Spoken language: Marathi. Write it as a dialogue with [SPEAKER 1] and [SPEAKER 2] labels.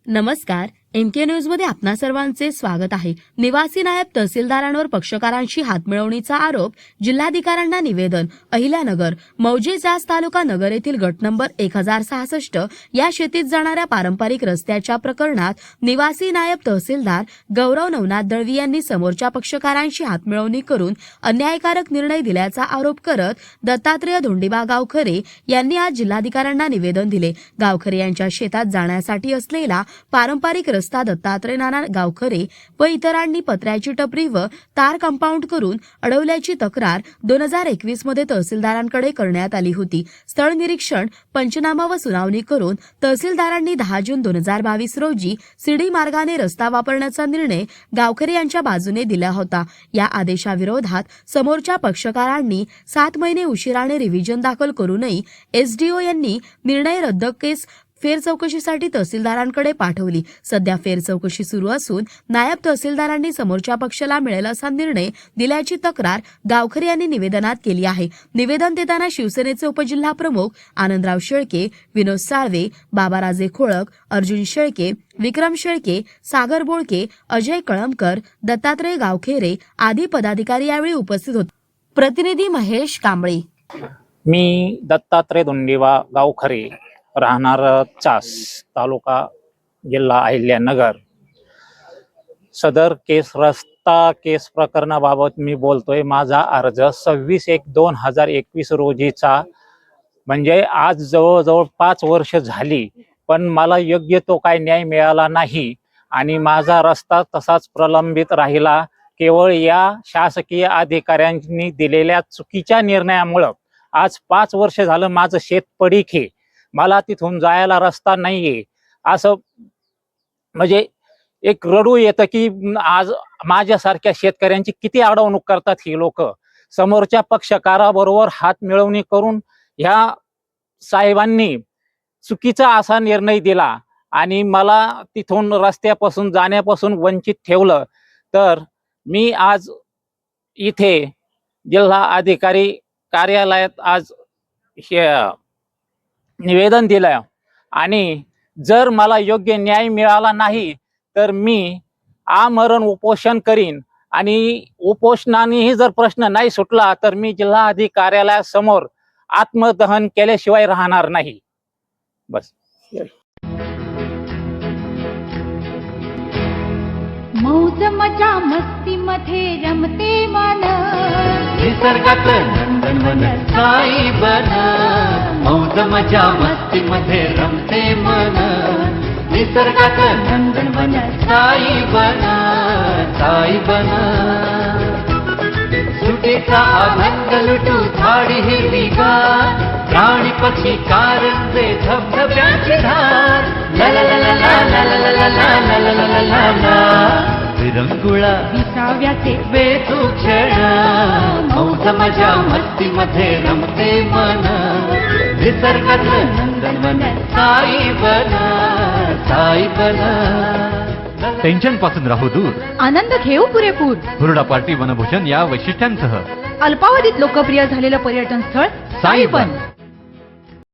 [SPEAKER 1] नमस्कार, MK न्यूज मध्ये आपणा सर्वांचे स्वागत आहे। निवासी नायब तहसीलदारांवर पक्षकारांशी हातमिळवणीचा आरोप, जिल्हाधिकाऱ्यांना निवेदन। अहिल्यानगर मौजे जास तालुका नगर येथील गट नंबर 1066 या शेतीत जाणाऱ्या पारंपरिक रस्त्याच्या प्रकरणात निवासी नायब तहसीलदार गौरव नवनाथ दळवी यांनी समोरच्या पक्षकारांशी हातमिळवणी करून अन्यायकारक निर्णय दिल्याचा आरोप करत दत्तात्रय धोंडीबा गावखरे यांनी आज जिल्हाधिकाऱ्यांना निवेदन दिले। गावखरे यांच्या शेतात जाण्यासाठी असलेला पारंपरिक रस्ता दत्तात्रय नाना गावखरे व इतरांनी पत्र्याची टपरी व तार कंपाऊंड करून अडवल्याची तक्रार 2021 मध्ये तहसीलदारांकडे करण्यात आली होती। स्थळ निरीक्षण, पंचनामा व सुनावणी करून तहसीलदारांनी 10 जून 2022 रोजी सीडी मार्गाने रस्ता वापरण्याचा निर्णय गावखरे यांच्या बाजूने दिला होता। या आदेशाविरोधात समोरच्या पक्षकारांनी 7 महिने उशिराने रिव्हिजन दाखल करूनही SDO यांनी निर्णय रद्द केस फेर चौकशीसाठी तहसीलदारांकडे पाठवली। सध्या फेर चौकशी सुरू असून नायब तहसीलदारांनी समोरच्या पक्षाला मिळेल असा निर्णय दिल्याची तक्रार गावखरे यांनी निवेदनात केली आहे। निवेदन देताना शिवसेनेचे उपजिल्हा प्रमुख आनंदराव शेळके, विनोद साळवे, बाबाराजे खोळक, अर्जुन शेळके, विक्रम शेळके, सागर बोळके, अजय कळमकर, दत्तात्रय गावखेरे आदी पदाधिकारी यावेळी उपस्थित होते। प्रतिनिधी महेश कांबळे।
[SPEAKER 2] मी दत्तात्रय धोंडीबा गावखरे, राहणार चास, तालुका जिल्हा अहिल्यानगर। सदर रस्ता केस प्रकरणाबाबत मी बोलतोय। माझा अर्ज 26/1/2021 रोजीचा, म्हणजे आज जवळजवळ 5 वर्ष झाली, पण मला योग्य तो काय न्याय मिळाला नाही आणि माझा रस्ता तसाच प्रलंबित राहिला। केवळ या शासकीय अधिकाऱ्यांनी दिलेल्या चुकीच्या निर्णयामुळे आज 5 वर्ष झालं माझं शेत पडीक आहे। मला तिथून जायला रस्ता नाहीये। असं म्हणजे एक रडू येतं की आज माझ्यासारख्या शेतकऱ्यांची किती अडवणूक करतात ही लोक। समोरच्या पक्षकाराबरोबर हात मिळवणी करून ह्या साहेबांनी चुकीचा असा निर्णय दिला आणि मला तिथून रस्त्यापासून जाण्यापासून वंचित ठेवलं। तर मी आज इथे जिल्हा अधिकारी कार्यालयात आज निवेदन दिलं आणि जर मला योग्य न्याय मिळाला नाही तर मी आमरण उपोषण करीन आणि उपोषणानेही जर प्रश्न नाही सुटला तर मी जिल्हा अधिकारी कार्यालयासमोर आत्मदहन केल्याशिवाय राहणार नाही। बस।
[SPEAKER 3] मौज मजा मस्ती मध्ये रमते मन,
[SPEAKER 4] निसर्गात नंदनवन साई बन। मौज मजा मस्ती मध्ये रमते मन, निसर्गात नंदनवन साई बन, साई बन। सुटीचा आनंद लुटू झाडी हिरवीगार, प्राणी पक्षी कारंजे धबधब्याची धार। ला ला ला ला ला ला ला ला ला ला ला ला ला ला। विरंगुळा
[SPEAKER 3] विसाव्याचे
[SPEAKER 4] बेतू क्षण, मौज मजा मस्ती मध्ये रमते मन, निसर्गात नंदनवन साई बन, साई बन।
[SPEAKER 5] टेन्शन पासून राहू दूर,
[SPEAKER 3] आनंद घेऊ पुरेपूर।
[SPEAKER 5] हुरडा पार्टी वनभूषण या वैशिष्ट्यांसह
[SPEAKER 3] अल्पावधीत लोकप्रिय झालेलं पर्यटन स्थळ साईबन।